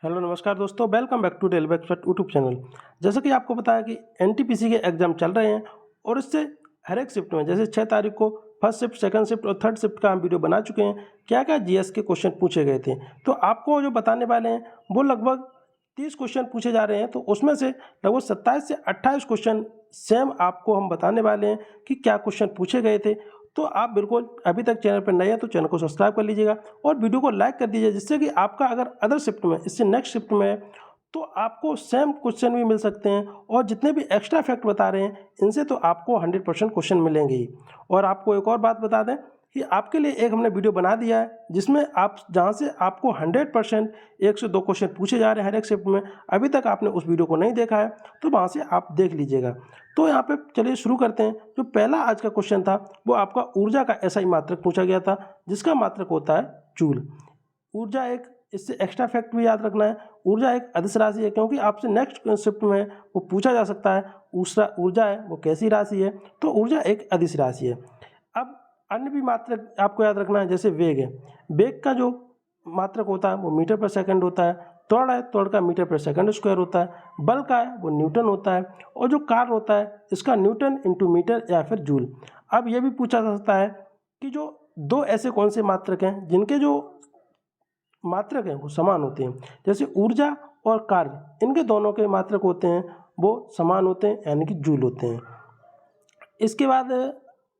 Hello नमस्कार दोस्तों, welcome back to railway expert YouTube channel. जैसा कि आपको पता है कि एनटीपीसी के एग्जाम चल रहे हैं और इससे हर एक शिफ्ट में जैसे 6 तारीख को फर्स्ट शिफ्ट, सेकंड शिफ्ट और थर्ड शिफ्ट का हम वीडियो बना चुके हैं। क्या क्या जीएस के क्वेश्चन पूछे गए थे, तो आपको जो बताने वाले हैं वो लगभग 30 क्वेश्चन पूछे जा रहे हैं। तो उसमें से लगभग 27 से 28 क्वेश्चन सेम आपको हम बताने वाले हैं कि क्या क्वेश्चन पूछे गए थे। तो आप बिल्कुल अभी तक चैनल पर नए हैं तो चैनल को सब्सक्राइब कर लीजिएगा और वीडियो को लाइक कर दीजिए, जिससे कि आपका अगर अदर शिफ्ट में, इससे नेक्स्ट शिफ्ट में तो आपको सेम क्वेश्चन भी मिल सकते हैं और जितने भी एक्स्ट्रा फैक्ट बता रहे हैं इनसे तो आपको 100% क्वेश्चन मिलेंगे ही। और आपको एक और बात बता दें कि आपके लिए एक हमने वीडियो बना दिया है जिसमें आप जहां से आपको 100% 1 से 2 क्वेश्चन पूछे जा रहे हैं हर एक शिफ्ट में। अभी तक आपने उस वीडियो को नहीं देखा है तो वहां से आप देख लीजिएगा। तो यहाँ पे चलिए शुरू करते हैं। जो पहला आज का क्वेश्चन था वो आपका ऊर्जा का एसआई मात्रक पूछा गया था, जिसका मात्रक होता है जूल। ऊर्जा एक, इससे एक्स्ट्रा फैक्ट भी याद रखना है, ऊर्जा एक अदिश राशि है, क्योंकि आपसे नेक्स्ट शिफ्ट में वो पूछा जा सकता है ऊर्जा है वो कैसी राशि है, तो ऊर्जा एक अदिश राशि है। अब अन्य भी मात्रक आपको याद रखना है, जैसे वेग है, वेग का जो मात्रक होता है वो मीटर पर सेकंड होता है। त्वरण है, त्वरण का मीटर पर सेकंड स्क्वायर होता है। बल का है वो न्यूटन होता है। और जो कार्य होता है इसका न्यूटन इंटू मीटर या फिर जूल। अब ये भी पूछा जा सकता है कि जो दो ऐसे कौन से मात्रक हैं जिनके जो मात्रक हैं वो समान होते हैं, जैसे ऊर्जा और कार्य, इनके दोनों के मात्रक होते हैं वो समान होते हैं, यानी कि जूल होते हैं। इसके बाद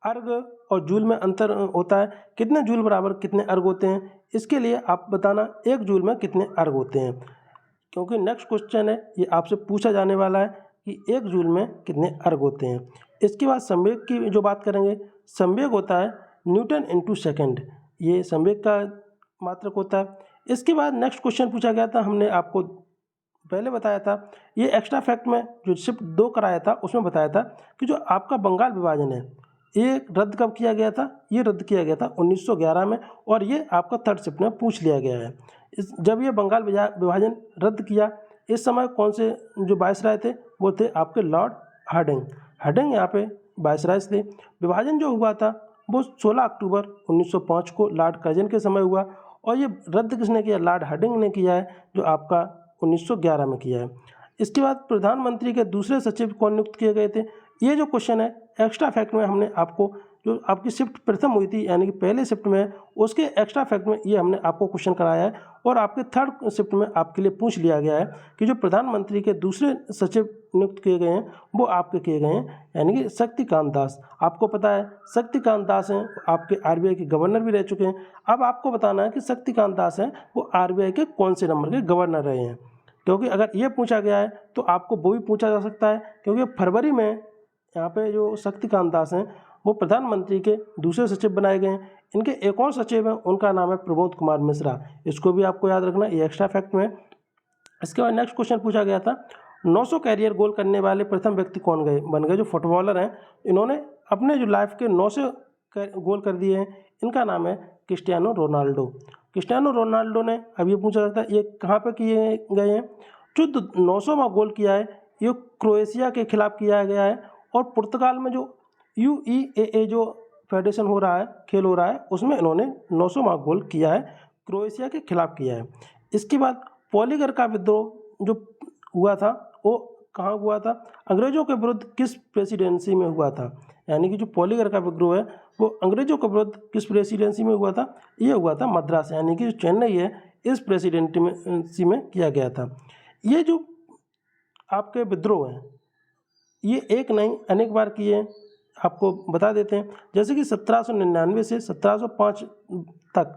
अर्ग और जूल में अंतर होता है, कितने जूल बराबर कितने अर्ग होते हैं। इसके लिए आप बताना 1 जूल में कितने अर्ग होते हैं, क्योंकि नेक्स्ट क्वेश्चन है ये आपसे पूछा जाने वाला है कि 1 जूल में कितने अर्ग होते हैं। इसके बाद संवेग की जो बात करेंगे, संवेग होता है न्यूटन इंटू सेकेंड, ये संवेग का मात्रक होता है। इसके बाद नेक्स्ट क्वेश्चन पूछा गया था, हमने आपको पहले बताया था, ये एक्स्ट्रा फैक्ट में जो शिफ्ट 2 कराया था उसमें बताया था कि जो आपका बंगाल विभाजन है ये रद्द कब किया गया था। ये रद्द किया गया था 1911 में, और ये आपका थर्ड शिफ्ट में पूछ लिया गया है। जब ये बंगाल विभाजन रद्द किया, इस समय कौन से जो वायसराय थे वो थे आपके लॉर्ड हार्डिंग। हार्डिंग यहाँ पे वायसराय थे। विभाजन जो हुआ था वो 16 अक्टूबर 1905 को लॉर्ड कर्जन के समय हुआ, और ये रद्द किसने किया, लॉर्ड हार्डिंग ने किया है, जो आपका 1911 में किया है। इसके बाद प्रधानमंत्री के दूसरे सचिव कौन नियुक्त किए गए थे। ये जो क्वेश्चन है एक्स्ट्रा फैक्ट में हमने आपको, जो आपकी शिफ्ट प्रथम हुई थी यानी कि पहले शिफ्ट में, उसके एक्स्ट्रा फैक्ट में ये हमने आपको क्वेश्चन कराया है, और आपके थर्ड शिफ्ट में आपके लिए पूछ लिया गया है कि जो प्रधानमंत्री के दूसरे सचिव नियुक्त किए गए हैं वो आपके किए गए हैं, यानी कि शक्तिकांत दास। आपको पता है शक्तिकांत दास हैं आपके आरबीआई के गवर्नर भी रह चुके हैं। अब आपको बताना है कि शक्तिकांत दास हैं वो आरबीआई के कौन से नंबर के गवर्नर रहे हैं, क्योंकि अगर ये पूछा गया है तो आपको वो भी पूछा जा सकता है, क्योंकि फरवरी में यहाँ पे जो शक्तिकांत दास हैं वो प्रधानमंत्री के दूसरे सचिव बनाए गए हैं। इनके एक और सचिव हैं, उनका नाम है प्रमोद कुमार मिश्रा। इसको भी आपको याद रखना, ये एक्स्ट्रा फैक्ट में। इसके बाद नेक्स्ट क्वेश्चन पूछा गया था, 900 कैरियर गोल करने वाले प्रथम व्यक्ति कौन बन गए। जो फुटबॉलर हैं इन्होंने अपने जो लाइफ के 900 गोल कर दिए हैं, इनका नाम है क्रिस्टियानो रोनाल्डो। क्रिस्टियानो रोनाल्डो ने, अब ये पूछा जाता है ये कहाँ पर किए गए हैं। जो 900वां गोल किया है ये क्रोएशिया के खिलाफ किया गया है, और पुर्तगाल में जो UEAA जो फेडरेशन हो रहा है, खेल हो रहा है, उसमें इन्होंने 900वां गोल किया है, क्रोएशिया के खिलाफ किया है। इसके बाद पॉलीगर का विद्रोह जो हुआ था वो कहाँ हुआ था, अंग्रेजों के विरुद्ध किस प्रेसिडेंसी में हुआ था। यानी कि जो पॉलीगर का विद्रोह है वो अंग्रेजों के विरुद्ध किस प्रेसिडेंसी में हुआ था, ये हुआ था मद्रास, यानी कि जो चेन्नई है इस प्रेसिडेंसी में किया गया था। ये जो आपके विद्रोह हैं ये एक नहीं अनेक बार किए हैं, आपको बता देते हैं। जैसे कि 1799 से 1705 तक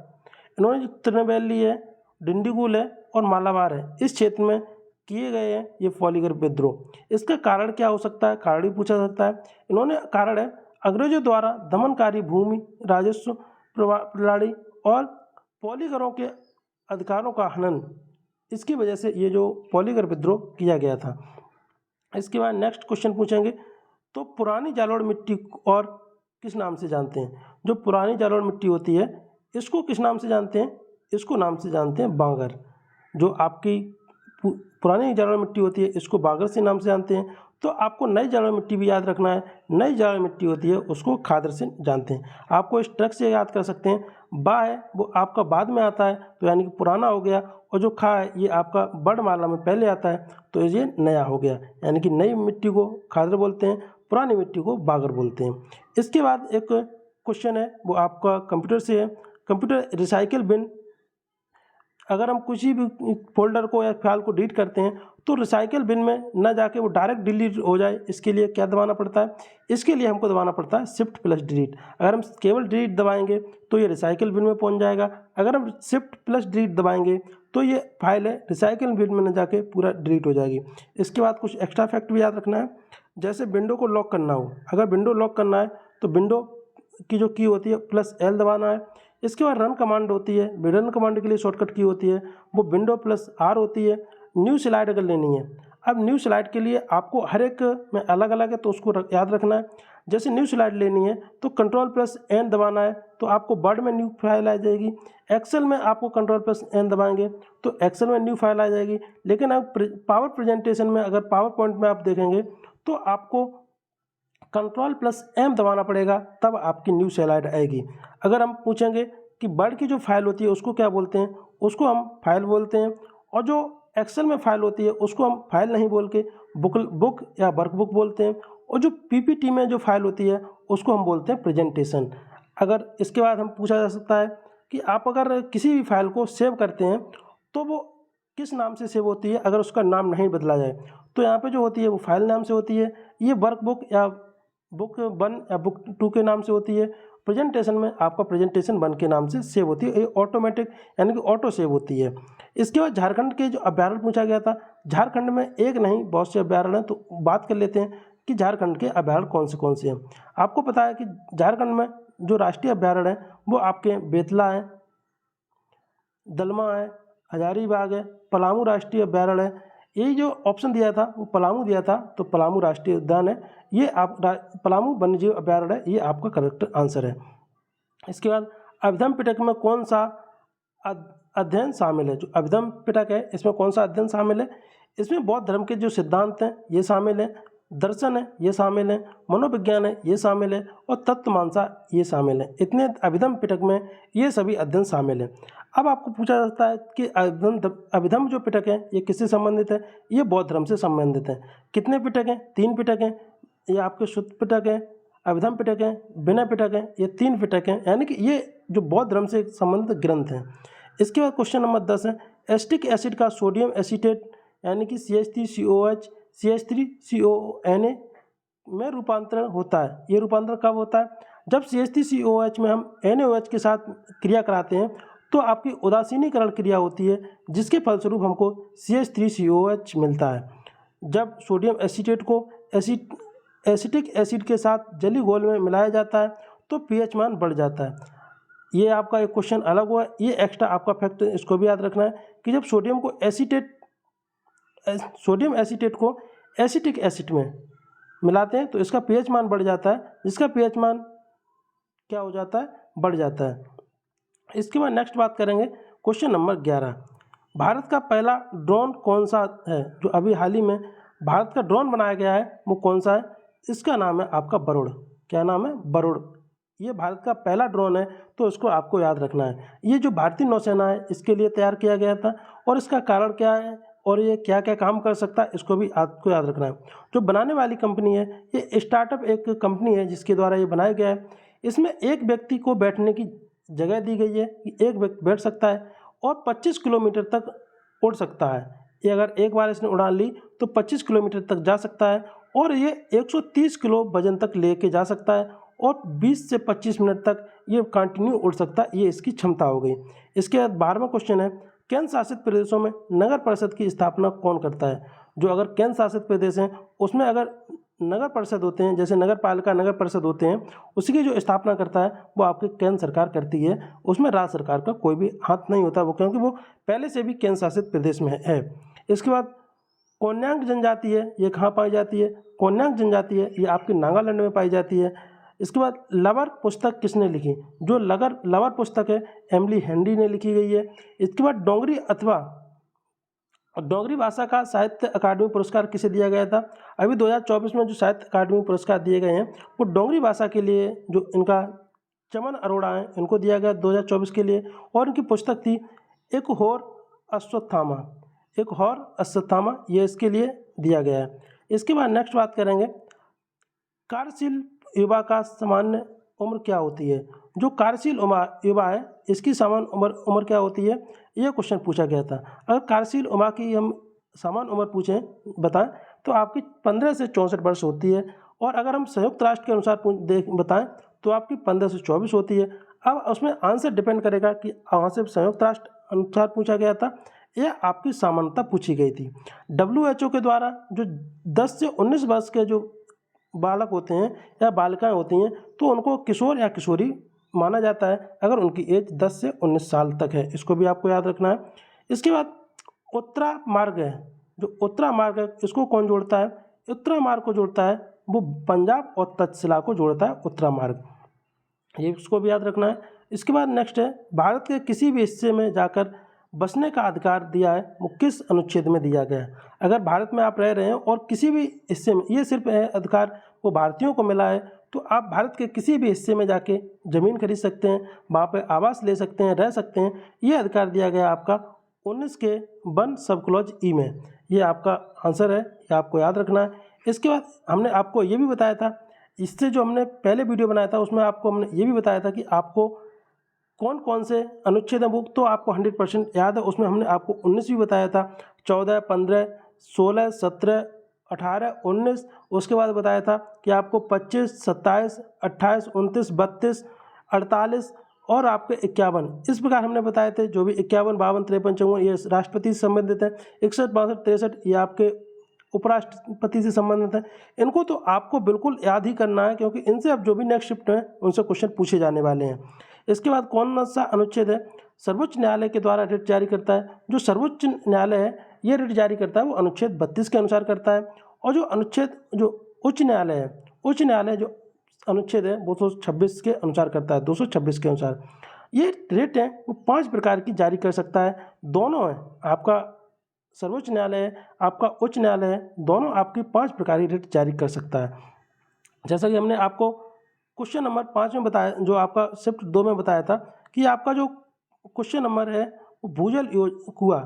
इन्होंने जो तिरुनेलवेली है, डिंडीगुल है और मालाबार है, इस क्षेत्र में किए गए हैं ये पॉलीगर विद्रोह। इसका कारण क्या हो सकता है, कारण भी पूछा सकता है। इन्होंने कारण है अंग्रेजों द्वारा दमनकारी भूमि राजस्व प्रणाली और पॉलीगरों के अधिकारों का हनन, इसकी वजह से ये जो पॉलीगर विद्रोह किया गया था। इसके बाद नेक्स्ट क्वेश्चन पूछेंगे, तो पुरानी जालोर मिट्टी और किस नाम से जानते हैं। जो पुरानी जालोर मिट्टी होती है इसको किस नाम से जानते हैं, इसको नाम से जानते हैं बांगर। जो आपकी पुरानी जालोर मिट्टी होती है इसको बांगर से नाम से जानते हैं। तो आपको नई जालोर मिट्टी भी याद रखना है, नई जालोर मिट्टी होती है उसको खादर से जानते हैं। आपको इस ट्रक से याद कर सकते हैं, बा है वो आपका बाद में आता है, तो यानी कि पुराना हो गया। और जो खा है ये आपका वर्णमाला में पहले आता है, तो ये नया हो गया। यानी कि नई मिट्टी को खादर बोलते हैं, पुरानी मिट्टी को बागर बोलते हैं। इसके बाद एक क्वेश्चन है वो आपका कंप्यूटर से है। कंप्यूटर रिसाइकिल बिन, अगर हम किसी भी फोल्डर को या फाइल को डिलीट करते हैं तो रिसाइकिल बिन में न जाके वो डायरेक्ट डिलीट हो जाए, इसके लिए क्या दबाना पड़ता है? इसके लिए हमको दबाना पड़ता है शिफ्ट प्लस डिलीट। अगर हम केवल डिलीट दबाएंगे तो ये रिसाइकिल बिन में पहुंच जाएगा। अगर हम शिफ्ट प्लस डिलीट दबाएंगे तो ये फाइल है रिसाइकिल बिन में न जाके पूरा डिलीट हो जाएगी। इसके बाद कुछ एक्स्ट्रा फैक्ट भी याद रखना है। जैसे विंडो को लॉक करना हो, अगर विंडो लॉक करना है तो विंडो की जो की होती है +L दबाना है। इसके बाद रन कमांड होती है, रन कमांड के लिए शॉर्टकट की होती है वो विंडो +R होती है। न्यू स्लाइड अगर लेनी है, अब न्यू स्लाइड के लिए आपको हर एक में अलग अलग है तो उसको याद रखना है। जैसे न्यू स्लाइड लेनी है तो Ctrl+N दबाना है तो आपको वर्ड में न्यू फाइल आ जाएगी। एक्सेल में आपको Ctrl+N दबाएंगे तो एक्सेल में न्यू फाइल आ जाएगी। लेकिन अब पावर प्रेजेंटेशन में, अगर पावर पॉइंट में आप देखेंगे तो आपको Ctrl+M दबाना पड़ेगा, तब आपकी न्यू स्लाइड आएगी। अगर हम पूछेंगे कि वर्ड की जो फाइल होती है उसको क्या बोलते हैं, उसको हम फाइल बोलते हैं। और जो एक्सेल में फाइल होती है उसको हम फाइल नहीं बोल के बुक या वर्कबुक बोलते हैं। और जो पीपीटी में जो फाइल होती है उसको हम बोलते हैं प्रेजेंटेशन। अगर इसके बाद हम पूछा जा सकता है कि आप अगर किसी भी फाइल को सेव करते हैं तो वो किस नाम से सेव होती है, अगर उसका नाम नहीं बदला जाए तो यहाँ पे जो होती है वो फाइल नाम से होती है। ये वर्कबुक या बुक 1 या बुक 2 के नाम से होती है। प्रेजेंटेशन में आपका प्रेजेंटेशन 1 के नाम से सेव होती है, ये ऑटोमेटिक यानी कि ऑटो सेव होती है। इसके बाद झारखंड के जो अभ्यारण्य पूछा गया था, झारखंड में एक नहीं बहुत से अभ्यारण्य हैं, तो बात कर लेते हैं कि झारखंड के अभ्यारण्य कौन से हैं। आपको पता है कि झारखंड में जो राष्ट्रीय अभ्यारण्य है वो आपके बेतला है, दलमा है, हजारीबाग है, पलामू राष्ट्रीय अभ्यारण्य है। ये जो ऑप्शन दिया था वो पलामू दिया था, तो पलामू राष्ट्रीय उद्यान है। ये आप पलामू वन्यजीव अभ्यारण्य है, ये आपका करेक्ट आंसर है। इसके बाद अभिधम पिटक में कौन सा अध्ययन शामिल है? जो अभिधम पिटक है इसमें कौन सा अध्ययन शामिल है? इसमें बौद्ध धर्म के जो सिद्धांत हैं ये शामिल है, दर्शन है ये शामिल है, मनोविज्ञान है ये शामिल है, और तत्वमानसा ये शामिल है। इतने अभिधम पिटक में ये सभी अध्ययन शामिल है। अब आपको पूछा जाता है कि अभिधम जो पिटक है ये किससे संबंधित है? ये बौद्ध धर्म से संबंधित है। कितने पिटक हैं? 3 पिटक हैं। ये आपके शुद्ध पिटक है, अभिधम पिटक है, विनय पिटक है, ये 3 पिटक हैं, यानी कि ये जो बौद्ध धर्म से संबंधित ग्रंथ हैं। इसके बाद क्वेश्चन नंबर 10 है, एसिटिक एसिड का सोडियम एसीटेट यानी कि CH3COH CH3CONA में रूपांतरण होता है। ये रूपांतरण कब होता है? जब CH3COH में हम NaOH के साथ क्रिया कराते हैं तो आपकी उदासीनीकरण क्रिया होती है, जिसके फलस्वरूप हमको CH3COH मिलता है। जब सोडियम एसीटेट को एसिटिक एसिड के साथ जलीय घोल में मिलाया जाता है तो pH मान बढ़ जाता है। ये आपका एक क्वेश्चन अलग हुआ, ये एक्स्ट्रा आपका फैक्ट, इसको भी याद रखना है कि जब सोडियम एसीटेट को एसिटिक एसिड में मिलाते हैं तो इसका pH मान बढ़ जाता है, जिसका pH मान क्या हो जाता है? बढ़ जाता है। इसके बाद नेक्स्ट बात करेंगे क्वेश्चन नंबर 11, भारत का पहला ड्रोन कौन सा है? जो अभी हाल ही में भारत का ड्रोन बनाया गया है वो कौन सा है? इसका नाम है आपका वरुण। क्या नाम है? वरुण। ये भारत का पहला ड्रोन है, तो इसको आपको याद रखना है। ये जो भारतीय नौसेना है इसके लिए तैयार किया गया था, और इसका कारण क्या है और ये क्या क्या काम कर सकता है इसको भी आपको याद रखना है। जो बनाने वाली कंपनी है ये स्टार्टअप एक कंपनी है जिसके द्वारा ये बनाया गया है। इसमें एक व्यक्ति को बैठने की जगह दी गई है कि एक व्यक्ति बैठ सकता है और 25 किलोमीटर तक उड़ सकता है। ये अगर एक बार इसने उड़ान ली तो 25 किलोमीटर तक जा सकता है, और ये 130 किलो वजन तक लेके जा सकता है, और 20 से 25 मिनट तक ये कंटिन्यू उड़ सकता है। ये इसकी क्षमता हो गई। इसके बाद 12वां क्वेश्चन है, केंद्र शासित प्रदेशों में नगर परिषद की स्थापना कौन करता है? जो अगर केंद्र शासित प्रदेश हैं उसमें अगर नगर परिषद होते हैं, जैसे नगर पालिका नगर परिषद होते हैं, उसकी जो स्थापना करता है वो आपकी केंद्र सरकार करती है। उसमें राज्य सरकार का कोई भी हाथ नहीं होता, वो क्योंकि वो पहले से भी केंद्र शासित प्रदेश में है। इसके बाद कोन्यांग जनजाति है, ये कहाँ पाई जाती है? कोन्यांग जनजाति है ये आपकी नागालैंड में पाई जाती है। इसके बाद लवर पुस्तक किसने लिखी? जो लवर पुस्तक है एमिली हेनरी ने लिखी गई है। इसके बाद डोगरी भाषा का साहित्य अकादमी पुरस्कार किसे दिया गया था? अभी 2024 में जो साहित्य अकादमी पुरस्कार दिए गए हैं वो डोगरी भाषा के लिए जो इनका चमन अरोड़ा हैं, इनको दिया गया 2024 के लिए। और इनकी पुस्तक थी एक और अश्वत्थामा, एक और अश्वत्थामा, ये इसके लिए दिया गया है। इसके बाद नेक्स्ट बात करेंगे, कार्यशील युवा का सामान्य उम्र क्या होती है। जो कार्यशील युवा है इसकी सामान्य उम्र क्या होती है, यह क्वेश्चन पूछा गया था। अगर कार्यशील युवा की हम सामान्य उम्र पूछें बताएं तो आपकी 15 से 64 वर्ष होती है। और अगर हम संयुक्त राष्ट्र के अनुसार बताएं तो आपकी 15 से 24 होती है। अब उसमें आंसर डिपेंड करेगा कि वहाँ से संयुक्त राष्ट्र अनुसार पूछा गया था या आपकी सामान्यता पूछी गई थी। WHO के द्वारा जो 10 से 19 वर्ष के जो बालक होते हैं या बालिकाएं होती हैं तो उनको किशोर या किशोरी माना जाता है अगर उनकी एज 10 से 19 साल तक है। इसको भी आपको याद रखना है। इसके बाद उत्तरा मार्ग है, जो उत्तरा मार्ग है इसको कौन जोड़ता है, उत्तरा मार्ग को जोड़ता है वो पंजाब और तक्षशिला को जोड़ता है उत्तरा मार्ग, ये इसको भी याद रखना है। इसके बाद नेक्स्ट है, भारत के किसी भी हिस्से में जाकर बसने का अधिकार दिया है वो किस अनुच्छेद में दिया गया है। अगर भारत में आप रह रहे हैं और किसी भी हिस्से में, ये सिर्फ अधिकार वो भारतीयों को मिला है, तो आप भारत के किसी भी हिस्से में जाके ज़मीन खरीद सकते हैं, वहाँ पे आवास ले सकते हैं, रह सकते हैं। ये अधिकार दिया गया आपका 19 के 1 सब क्लॉज ई में। ये आपका आंसर है, ये आपको याद रखना है। इसके बाद हमने आपको ये भी बताया था, इससे जो हमने पहले वीडियो बनाया था उसमें आपको हमने ये भी बताया था कि आपको कौन कौन से अनुच्छेद हैं, वो तो आपको 100% याद है। उसमें हमने आपको 19 भी बताया था, 14, 15, 16, 17, 18, 19। उसके बाद बताया था कि आपको 25, 27, 28, 29, 32, 48 और आपके 51, इस प्रकार हमने बताए थे। जो भी 51, 52, 53, 54 ये राष्ट्रपति से संबंधित है। 61, 62, 63 ये आपके उपराष्ट्रपति से संबंधित है। इनको तो आपको बिल्कुल याद ही करना है क्योंकि इनसे अब जो भी नेक्स्ट शिफ्ट है उनसे क्वेश्चन पूछे जाने वाले हैं। इसके बाद कौन सा अनुच्छेद है सर्वोच्च न्यायालय के द्वारा रिट जारी करता है। जो सर्वोच्च न्यायालय है ये रिट जारी करता है वो अनुच्छेद 32 के अनुसार करता है। और जो अनुच्छेद जो उच्च न्यायालय है, उच्च न्यायालय जो अनुच्छेद है 226 के अनुसार करता है, 226 के अनुसार। ये रिट है वो 5 प्रकार की जारी कर सकता है। दोनों है, आपका सर्वोच्च न्यायालय है, आपका उच्च न्यायालय है, दोनों आपकी 5 प्रकार की रिट जारी कर सकता है। जैसा कि हमने आपको क्वेश्चन नंबर 5 में बताया, जो आपका शिफ्ट 2 में बताया था कि आपका जो क्वेश्चन नंबर है वो भूजल कुआं,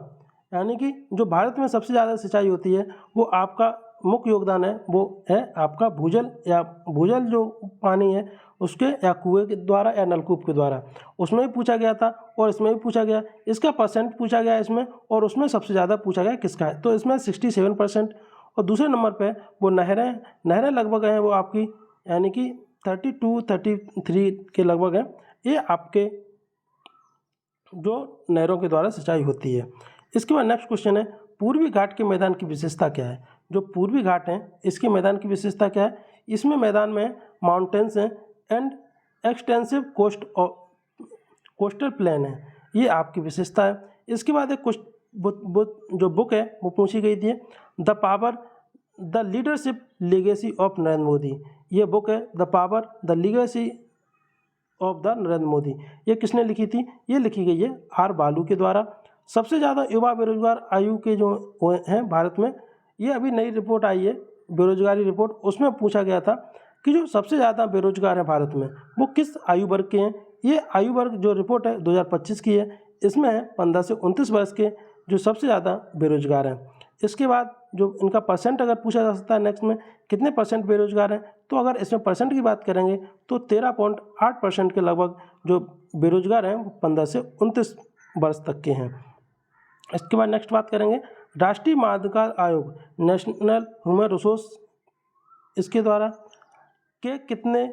यानी कि जो भारत में सबसे ज़्यादा सिंचाई होती है वो आपका मुख्य योगदान है वो है आपका भूजल, या भूजल जो पानी है उसके या कुएं के द्वारा या नलकूप के द्वारा। उसमें भी पूछा गया था और इसमें भी पूछा गया। इसका परसेंट पूछा गया इसमें, और उसमें सबसे ज़्यादा पूछा गया किसका है, तो इसमें 67%। और दूसरे नंबर पे वो नहरें लगभग हैं वो आपकी, यानी कि 32, 33 के लगभग है। ये आपके जो नहरों के द्वारा सिंचाई होती है। इसके बाद नेक्स्ट क्वेश्चन है, पूर्वी घाट के मैदान की विशेषता क्या है। जो पूर्वी घाट हैं इसके मैदान की विशेषता क्या है। इसमें मैदान में माउंटेन्स हैं एंड एक्सटेंसिव कोस्टल प्लेन है, ये आपकी विशेषता है। इसके बाद एक जो बुक है वो पूछी गई थी, the power the leadership legacy of Narendra Modi. ये बुक है the power the legacy of the Narendra Modi. ये किसने लिखी थी, ये लिखी गई है आर बालू के द्वारा। सबसे ज़्यादा युवा बेरोजगार आयु के जो हैं भारत में, ये अभी नई रिपोर्ट आई है बेरोजगारी रिपोर्ट, उसमें पूछा गया था कि जो सबसे ज़्यादा बेरोजगार है भारत में वो किस आयु वर्ग के हैं। ये आयु वर्ग जो रिपोर्ट है 2025 की है, इसमें है 15 से 29 वर्ष के जो सबसे ज़्यादा बेरोजगार हैं। इसके बाद जो इनका परसेंट अगर पूछा जा सकता है नेक्स्ट में कितने परसेंट बेरोजगार हैं, तो अगर इसमें परसेंट की बात करेंगे तो 13.8% के लगभग जो बेरोजगार हैं वो 15 से 29 वर्ष तक के हैं। इसके बाद नेक्स्ट बात करेंगे, राष्ट्रीय मानवाधिकार आयोग नेशनल ह्यूमन रिसोर्स, इसके द्वारा के कितने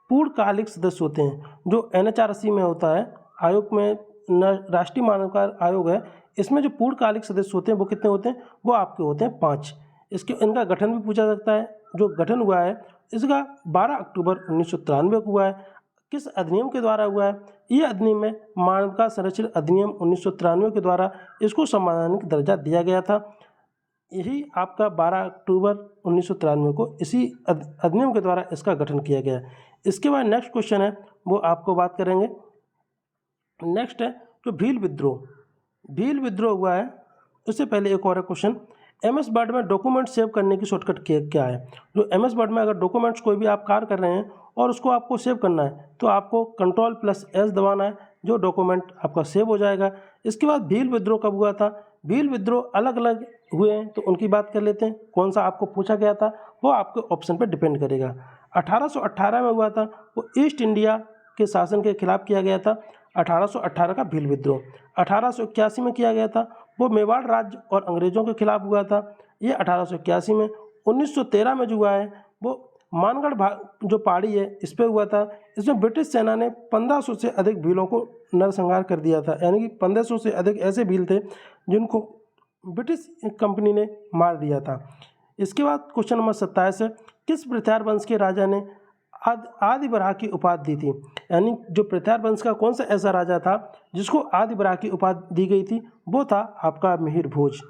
पूर्णकालिक सदस्य होते हैं। जो NHRC में होता है आयोग में, राष्ट्रीय मानवाधिकार आयोग है, इसमें जो पूर्णकालिक सदस्य होते हैं वो कितने होते हैं, वो आपके होते हैं 5। इनका गठन भी पूछा सकता है। जो गठन हुआ है इसका 12 अक्टूबर 1993 को हुआ है। किस अधिनियम के द्वारा हुआ है, ये अधिनियम में मानवाधिकार संरक्षण अधिनियम 1993 के द्वारा इसको संवैधानिक दर्जा दिया गया था। यही आपका 12 अक्टूबर 1993 को इसी अधिनियम के द्वारा इसका गठन किया गया है। इसके बाद नेक्स्ट क्वेश्चन है वो आपको बात करेंगे, नेक्स्ट है जो भील विद्रोह हुआ है। उससे पहले एक और क्वेश्चन, MS वर्ड में डॉक्यूमेंट सेव करने की शॉर्टकट क्या है। जो MS वर्ड में अगर डॉक्यूमेंट्स कोई भी आप कार्य कर रहे हैं और उसको आपको सेव करना है तो आपको Ctrl+S दबाना है, जो डॉक्यूमेंट आपका सेव हो जाएगा। इसके बाद व्हील विद्रो कब हुआ था, व्हील विद्रो अलग अलग हुए हैं तो उनकी बात कर लेते हैं। कौन सा आपको पूछा गया था वो आपके ऑप्शन पर डिपेंड करेगा। 1818 में हुआ था, वो ईस्ट इंडिया के शासन के खिलाफ किया गया था 1818 का भील विद्रोह। 1881 में किया गया था, वो मेवाड़ राज्य और अंग्रेज़ों के खिलाफ हुआ था, ये 1881 में। 1913 में जो हुआ है वो मानगढ़ जो पहाड़ी है इस पर हुआ था। इसमें ब्रिटिश सेना ने 1500 से अधिक भीलों को नरसंहार कर दिया था, यानी कि 1500 से अधिक ऐसे भील थे जिनको ब्रिटिश कंपनी ने मार दिया था। इसके बाद क्वेश्चन नंबर 27 है, किस पृथ्वी वंश के राजा ने आदि बराह की उपाधि दी थी। यानी जो पृथ्वी वंश का कौन सा ऐसा राजा था जिसको आदि बराह की उपाधि दी गई थी, वो था आपका मिहिर भोज।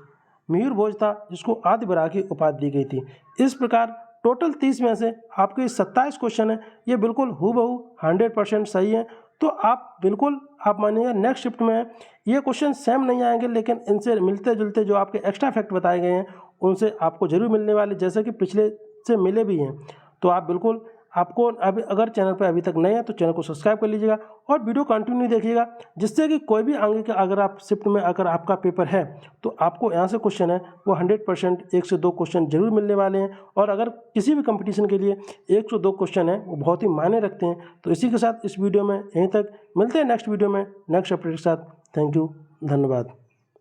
मिहिर भोज था जिसको आदि बराह की उपाधि दी गई थी। इस प्रकार टोटल 30 में से आपके 27 क्वेश्चन है ये बिल्कुल हूबहू 100% सही है। तो आप बिल्कुल आप मानिएगा नेक्स्ट शिफ्ट में ये क्वेश्चन सेम नहीं आएंगे, लेकिन इनसे मिलते जुलते जो आपके एक्स्ट्रा फैक्ट बताए गए हैं उनसे आपको जरूर मिलने वाले, जैसे कि पिछले से मिले भी हैं। तो आप बिल्कुल आपको अभी अगर चैनल पर अभी तक नए हैं तो चैनल को सब्सक्राइब कर लीजिएगा और वीडियो कंटिन्यू देखिएगा, जिससे कि कोई भी आगे का अगर आप शिफ्ट में अगर आपका पेपर है तो आपको यहाँ से क्वेश्चन है वो 100% 1 से 2 क्वेश्चन जरूर मिलने वाले हैं। और अगर किसी भी कंपटीशन के लिए 1 से 2 क्वेश्चन है वो बहुत ही मायने रखते हैं। तो इसी के साथ इस वीडियो में यहीं तक, मिलते हैं नेक्स्ट वीडियो में नेक्स्ट अपडेट के साथ। थैंक यू, धन्यवाद।